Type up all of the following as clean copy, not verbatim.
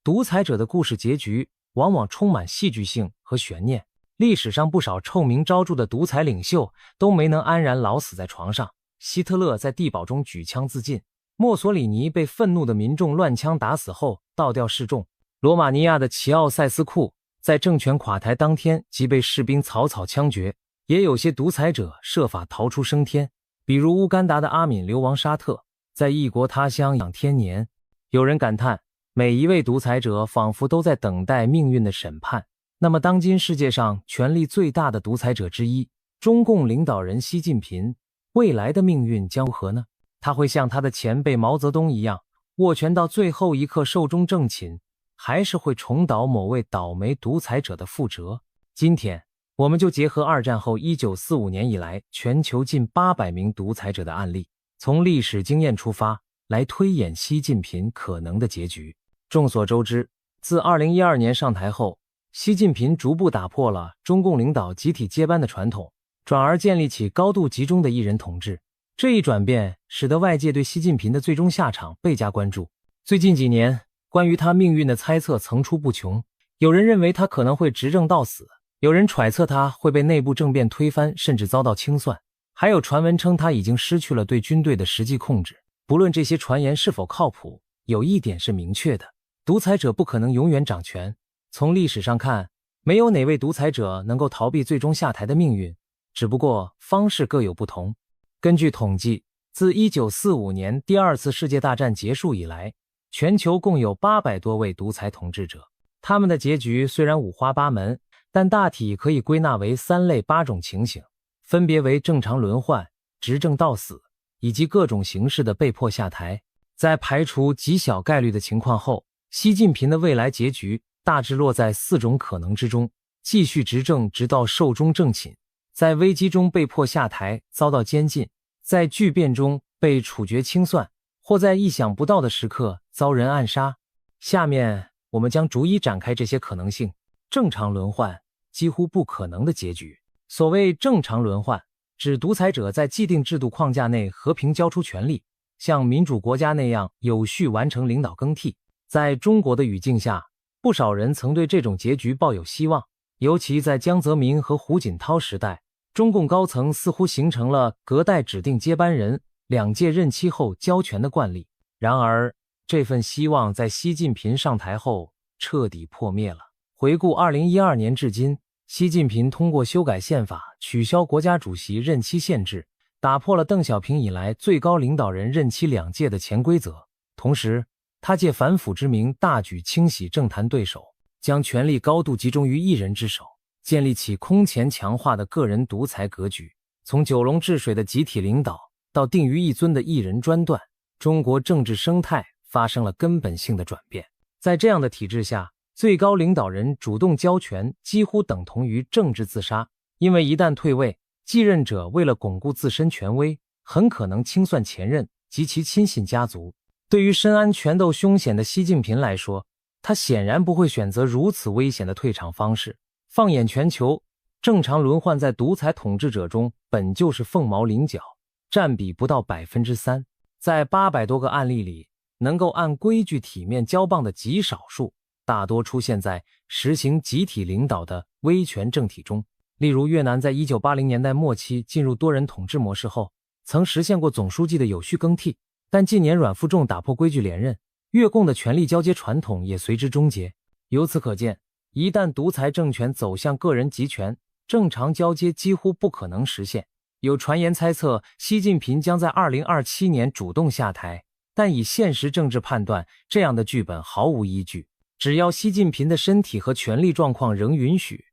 独裁者的故事结局往往充满戏剧性和悬念，历史上不少臭名昭著的独裁领袖都没能安然老死在床上。希特勒在地堡中举枪自尽，墨索里尼被愤怒的民众乱枪打死后倒吊示众，罗马尼亚的齐奥塞斯库在政权垮台当天即被士兵草草枪决。也有些独裁者设法逃出升天，比如乌干达的阿敏流亡沙特，在异国他乡养天年。有人感叹，每一位独裁者仿佛都在等待命运的审判。那么当今世界上权力最大的独裁者之一，中共领导人习近平，未来的命运将如何呢？他会像他的前辈毛泽东一样，握权到最后一刻寿终正寝，还是会重蹈某位倒霉独裁者的覆辙？今天我们就结合二战后1945年以来全球近800名独裁者的案例，从历史经验出发，来推演习近平可能的结局。众所周知，自2012年上台后，习近平逐步打破了中共领导集体接班的传统，转而建立起高度集中的一人统治。这一转变使得外界对习近平的最终下场倍加关注。最近几年，关于他命运的猜测层出不穷，有人认为他可能会执政到死，有人揣测他会被内部政变推翻，甚至遭到清算，还有传闻称他已经失去了对军队的实际控制。不论这些传言是否靠谱，有一点是明确的，独裁者不可能永远掌权。从历史上看，没有哪位独裁者能够逃避最终下台的命运，只不过方式各有不同。根据统计，自1945年第二次世界大战结束以来，全球共有800多位独裁统治者。他们的结局虽然五花八门，但大体可以归纳为3类8种情形，分别为正常轮换、执政到死，以及各种形式的被迫下台。在排除极小概率的情况后，习近平的未来结局大致落在4种可能之中：继续执政直到寿终正寝，在危机中被迫下台遭到监禁，在巨变中被处决清算，或在意想不到的时刻遭人暗杀。下面我们将逐一展开这些可能性。正常轮换，几乎不可能的结局。所谓正常轮换，指独裁者在既定制度框架内和平交出权力，像民主国家那样有序完成领导更替。在中国的语境下，不少人曾对这种结局抱有希望，尤其在江泽民和胡锦涛时代，中共高层似乎形成了隔代指定接班人、2届任期后交权的惯例。然而，这份希望在习近平上台后彻底破灭了。回顾2012年至今，习近平通过修改宪法，取消国家主席任期限制，打破了邓小平以来最高领导人任期2届的潜规则。同时，他借反腐之名大举清洗政坛对手，将权力高度集中于一人之手，建立起空前强化的个人独裁格局。从九龙治水的集体领导到定于一尊的一人专断，中国政治生态发生了根本性的转变。在这样的体制下，最高领导人主动交权几乎等同于政治自杀，因为一旦退位，继任者为了巩固自身权威，很可能清算前任及其亲信家族。对于深谙权斗凶险的习近平来说，他显然不会选择如此危险的退场方式。放眼全球，正常轮换在独裁统治者中本就是凤毛麟角，占比不到 3%。 在800多个案例里，能够按规矩体面交棒的极少数，大多出现在实行集体领导的威权政体中。例如越南在1980年代末期进入多人统治模式后，曾实现过总书记的有序更替，但近年阮富仲打破规矩连任，越共的权力交接传统也随之终结。由此可见，一旦独裁政权走向个人集权，正常交接几乎不可能实现。有传言猜测习近平将在2027年主动下台，但以现实政治判断，这样的剧本毫无依据。只要习近平的身体和权力状况仍允许，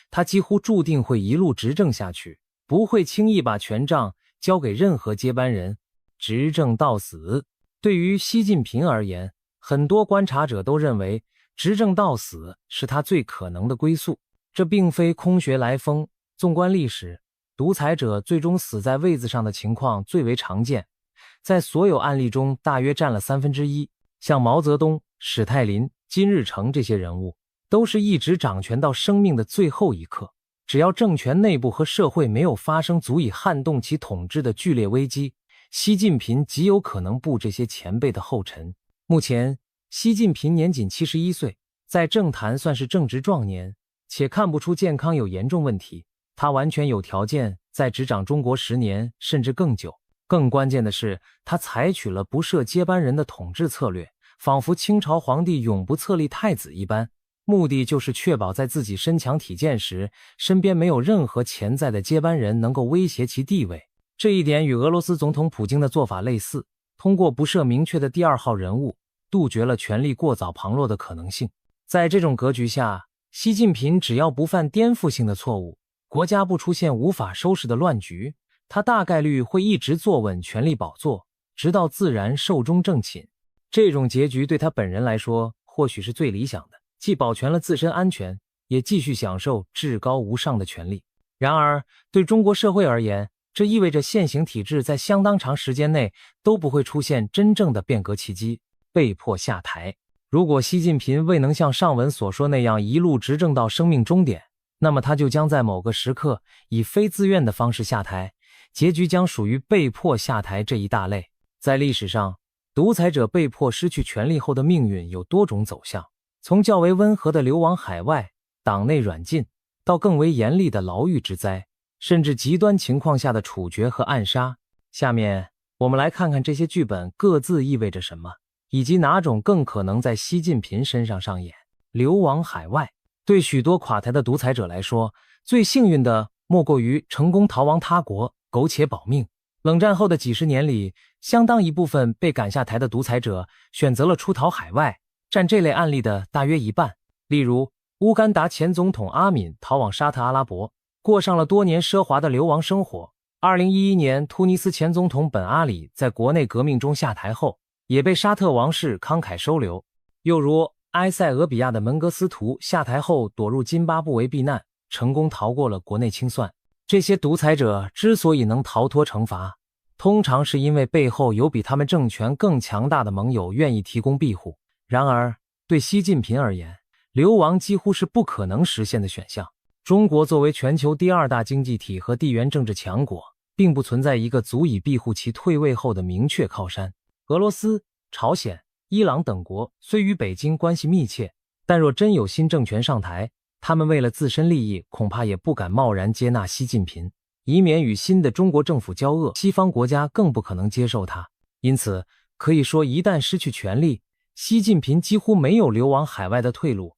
他几乎注定会一路执政下去，不会轻易把权杖交给任何接班人，执政到死。对于习近平而言，很多观察者都认为执政到死是他最可能的归宿，这并非空穴来风。纵观历史，独裁者最终死在位子上的情况最为常见，在所有案例中大约占了1/3。像毛泽东、史泰林、金日成这些人物，都是一直掌权到生命的最后一刻。只要政权内部和社会没有发生足以撼动其统治的剧烈危机，习近平极有可能步这些前辈的后尘。目前，习近平年仅71岁，在政坛算是正值壮年，且看不出健康有严重问题，他完全有条件在执掌中国10年甚至更久。更关键的是，他采取了不设接班人的统治策略，仿佛清朝皇帝永不册立太子一般，目的就是确保在自己身强体健时，身边没有任何潜在的接班人能够威胁其地位。这一点与俄罗斯总统普京的做法类似，通过不设明确的第2号人物，杜绝了权力过早旁落的可能性。在这种格局下，习近平只要不犯颠覆性的错误，国家不出现无法收拾的乱局，他大概率会一直坐稳权力宝座，直到自然寿终正寝。这种结局对他本人来说，或许是最理想的，既保全了自身安全，也继续享受至高无上的权利。然而，对中国社会而言，这意味着现行体制在相当长时间内都不会出现真正的变革契机，被迫下台。如果习近平未能像上文所说那样一路执政到生命终点，那么他就将在某个时刻以非自愿的方式下台，结局将属于被迫下台这一大类。在历史上，独裁者被迫失去权力后的命运有多种走向，从较为温和的流亡海外、党内软禁，到更为严厉的牢狱之灾，甚至极端情况下的处决和暗杀。下面我们来看看这些剧本各自意味着什么，以及哪种更可能在习近平身上上演。流亡海外，对许多垮台的独裁者来说，最幸运的莫过于成功逃亡他国，苟且保命。冷战后的几十年里，相当一部分被赶下台的独裁者选择了出逃海外，占这类案例的大约一半。例如，乌干达前总统阿敏逃往沙特阿拉伯，过上了多年奢华的流亡生活。2011年，突尼斯前总统本阿里在国内革命中下台后，也被沙特王室慷慨收留。又如埃塞俄比亚的门格斯图下台后躲入津巴布韦避难，成功逃过了国内清算。这些独裁者之所以能逃脱惩罚，通常是因为背后有比他们政权更强大的盟友愿意提供庇护。然而，对习近平而言，流亡几乎是不可能实现的选项。中国作为全球第2大经济体和地缘政治强国，并不存在一个足以庇护其退位后的明确靠山。俄罗斯、朝鲜、伊朗等国虽与北京关系密切，但若真有新政权上台，他们为了自身利益，恐怕也不敢贸然接纳习近平，以免与新的中国政府交恶，西方国家更不可能接受他。因此，可以说一旦失去权力，习近平几乎没有流亡海外的退路。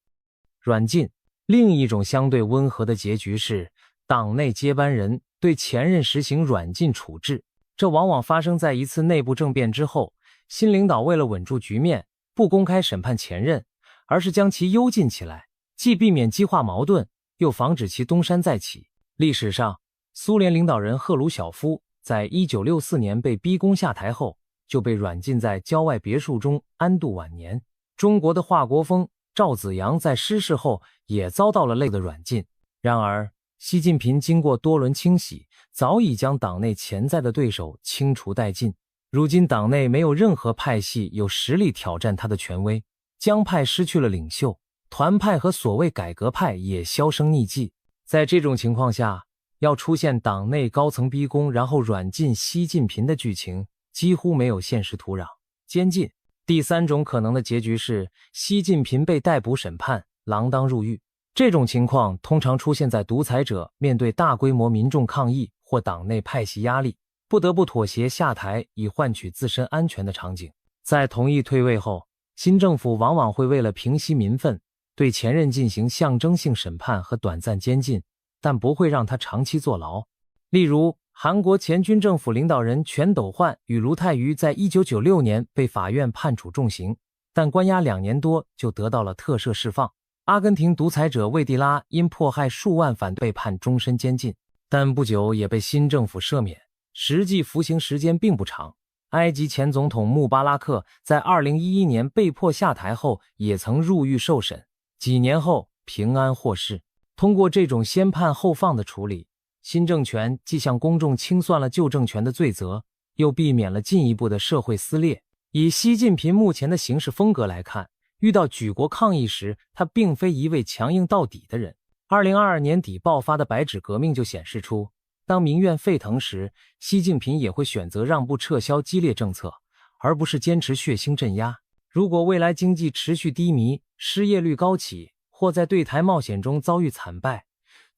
软禁，另一种相对温和的结局是，党内接班人对前任实行软禁处置。这往往发生在一次内部政变之后，新领导为了稳住局面，不公开审判前任，而是将其幽禁起来，既避免激化矛盾，又防止其东山再起。历史上，苏联领导人赫鲁晓夫在1964年被逼宫下台后，就被软禁在郊外别墅中安度晚年。中国的华国锋赵紫阳在失势后也遭到了类的软禁。然而，习近平经过多轮清洗，早已将党内潜在的对手清除殆尽。如今党内没有任何派系有实力挑战他的权威，江派失去了领袖，团派和所谓改革派也销声匿迹。在这种情况下，要出现党内高层逼宫然后软禁习近平的剧情，几乎没有现实土壤。监禁。第3种可能的结局是，习近平被逮捕审判，锒铛入狱。这种情况通常出现在独裁者面对大规模民众抗议或党内派系压力，不得不妥协下台以换取自身安全的场景。在同意退位后，新政府往往会为了平息民愤，对前任进行象征性审判和短暂监禁，但不会让他长期坐牢。例如，韩国前军政府领导人全斗焕与卢泰愚在1996年被法院判处重刑，但关押2年多就得到了特赦释放。阿根廷独裁者魏蒂拉因迫害数万反对被判终身监禁，但不久也被新政府赦免，实际服刑时间并不长。埃及前总统穆巴拉克在2011年被迫下台后也曾入狱受审，几年后平安获释。通过这种先判后放的处理，新政权既向公众清算了旧政权的罪责，又避免了进一步的社会撕裂。以习近平目前的行事风格来看，遇到举国抗议时，他并非一位强硬到底的人。2022年底爆发的白纸革命就显示出，当民怨沸腾时，习近平也会选择让步撤销激烈政策，而不是坚持血腥镇压。如果未来经济持续低迷，失业率高企，或在对台冒险中遭遇惨败，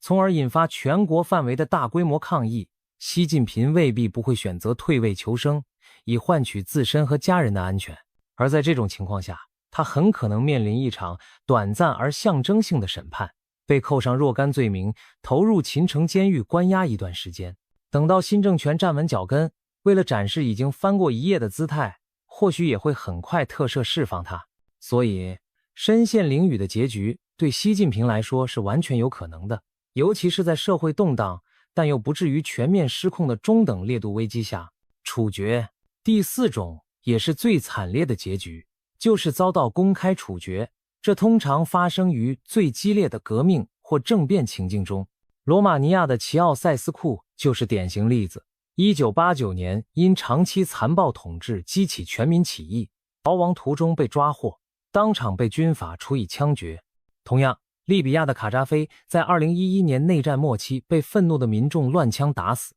从而引发全国范围的大规模抗议，习近平未必不会选择退位求生，以换取自身和家人的安全。而在这种情况下，他很可能面临一场短暂而象征性的审判，被扣上若干罪名，投入秦城监狱关押一段时间。等到新政权站稳脚跟，为了展示已经翻过一页的姿态，或许也会很快特赦释放他。所以身陷囹圄的结局对习近平来说是完全有可能的，尤其是在社会动荡但又不至于全面失控的中等烈度危机下。处决。第4种也是最惨烈的结局，就是遭到公开处决。这通常发生于最激烈的革命或政变情境中。罗马尼亚的齐奥塞斯库就是典型例子。1989年因长期残暴统治激起全民起义，逃亡途中被抓获，当场被军法处以枪决。同样，利比亚的卡扎菲在2011年内战末期被愤怒的民众乱枪打死，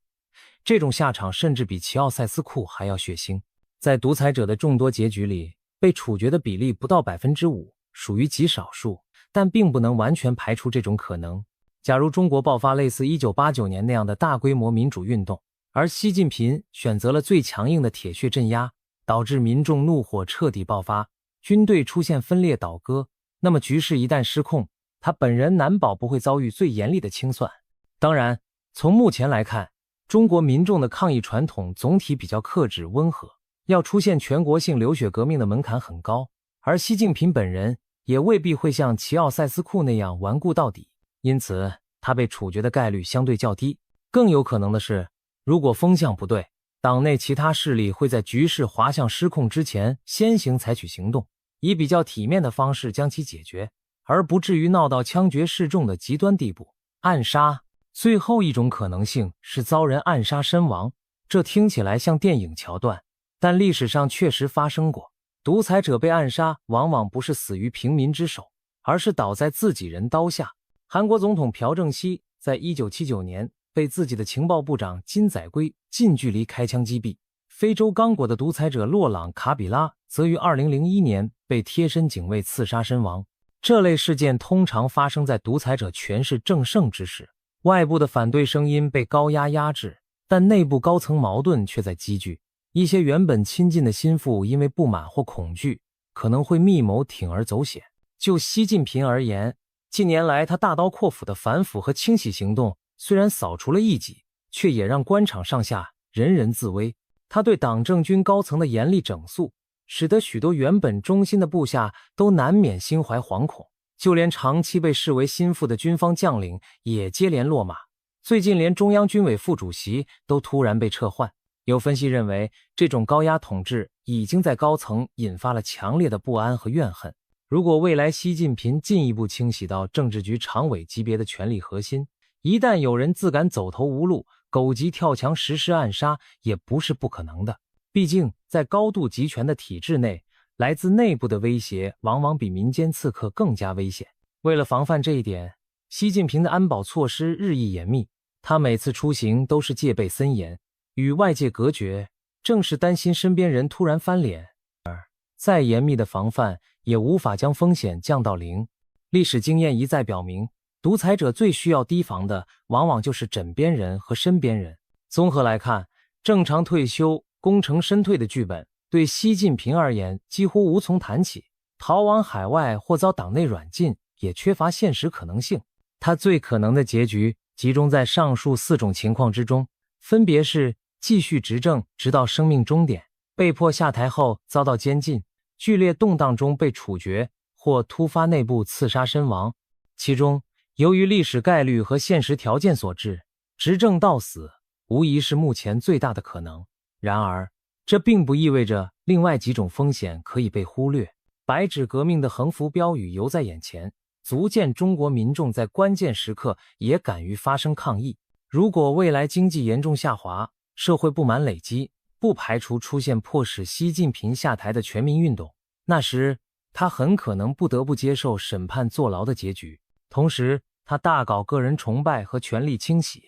这种下场甚至比齐奥塞斯库还要血腥。在独裁者的众多结局里，被处决的比例不到 5%， 属于极少数，但并不能完全排除这种可能。假如中国爆发类似1989年那样的大规模民主运动，而习近平选择了最强硬的铁血镇压，导致民众怒火彻底爆发，军队出现分裂倒戈，那么局势一旦失控，他本人难保不会遭遇最严厉的清算。当然，从目前来看，中国民众的抗议传统总体比较克制温和，要出现全国性流血革命的门槛很高，而习近平本人也未必会像齐奥塞斯库那样顽固到底，因此他被处决的概率相对较低。更有可能的是，如果风向不对，党内其他势力会在局势滑向失控之前先行采取行动，以比较体面的方式将其解决，而不至于闹到枪决示众的极端地步。暗杀。最后一种可能性是遭人暗杀身亡，这听起来像电影桥段，但历史上确实发生过。独裁者被暗杀往往不是死于平民之手，而是倒在自己人刀下。韩国总统朴正熙在1979年被自己的情报部长金载圭近距离开枪击毙。非洲刚果的独裁者洛朗·卡比拉则于2001年被贴身警卫刺杀身亡。这类事件通常发生在独裁者权势正盛之时，外部的反对声音被高压压制，但内部高层矛盾却在积聚。一些原本亲近的心腹因为不满或恐惧，可能会密谋铤而走险。就习近平而言，近年来他大刀阔斧的反腐和清洗行动虽然扫除了异己，却也让官场上下人人自危。他对党政军高层的严厉整肃，使得许多原本忠心的部下都难免心怀惶恐，就连长期被视为心腹的军方将领也接连落马。最近连中央军委副主席都突然被撤换。有分析认为，这种高压统治已经在高层引发了强烈的不安和怨恨。如果未来习近平进一步清洗到政治局常委级别的权力核心，一旦有人自敢走投无路，狗急跳墙实施暗杀，也不是不可能的。毕竟在高度集权的体制内，来自内部的威胁往往比民间刺客更加危险。为了防范这一点，习近平的安保措施日益严密，他每次出行都是戒备森严，与外界隔绝，正是担心身边人突然翻脸。而再严密的防范也无法将风险降到零。历史经验一再表明，独裁者最需要提防的往往就是枕边人和身边人。综合来看，正常退休、功成身退的剧本对习近平而言几乎无从谈起，逃往海外或遭党内软禁也缺乏现实可能性。他最可能的结局集中在上述4种情况之中，分别是继续执政直到生命终点，被迫下台后遭到监禁，剧烈动荡中被处决，或突发内部刺杀身亡。其中，由于历史概率和现实条件所致，执政到死无疑是目前最大的可能。然而，这并不意味着另外几种风险可以被忽略。白纸革命的横幅标语犹在眼前，足见中国民众在关键时刻也敢于发声抗议。如果未来经济严重下滑，社会不满累积，不排除出现迫使习近平下台的全民运动，那时他很可能不得不接受审判坐牢的结局。同时，他大搞个人崇拜和权力清洗，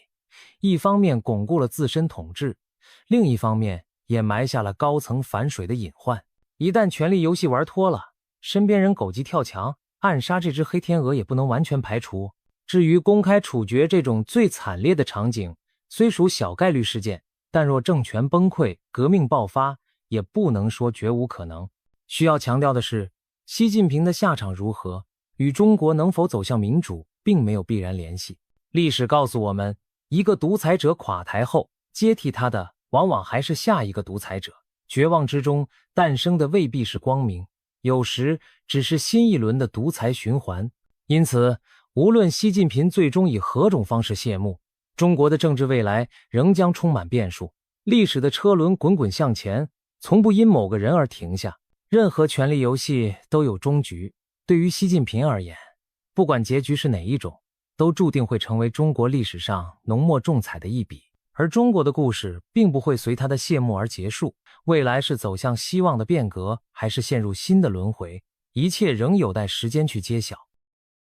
一方面巩固了自身统治，另一方面也埋下了高层反水的隐患。一旦权力游戏玩脱了，身边人狗急跳墙，暗杀这只黑天鹅也不能完全排除。至于公开处决这种最惨烈的场景，虽属小概率事件，但若政权崩溃、革命爆发，也不能说绝无可能。需要强调的是，习近平的下场如何，与中国能否走向民主并没有必然联系。历史告诉我们，一个独裁者垮台后，接替他的往往还是下一个独裁者。绝望之中诞生的未必是光明，有时只是新一轮的独裁循环。因此，无论习近平最终以何种方式谢幕，中国的政治未来仍将充满变数。历史的车轮滚滚向前，从不因某个人而停下。任何权力游戏都有终局，对于习近平而言，不管结局是哪一种，都注定会成为中国历史上浓墨重彩的一笔。而中国的故事并不会随他的谢幕而结束，未来是走向希望的变革，还是陷入新的轮回，一切仍有待时间去揭晓。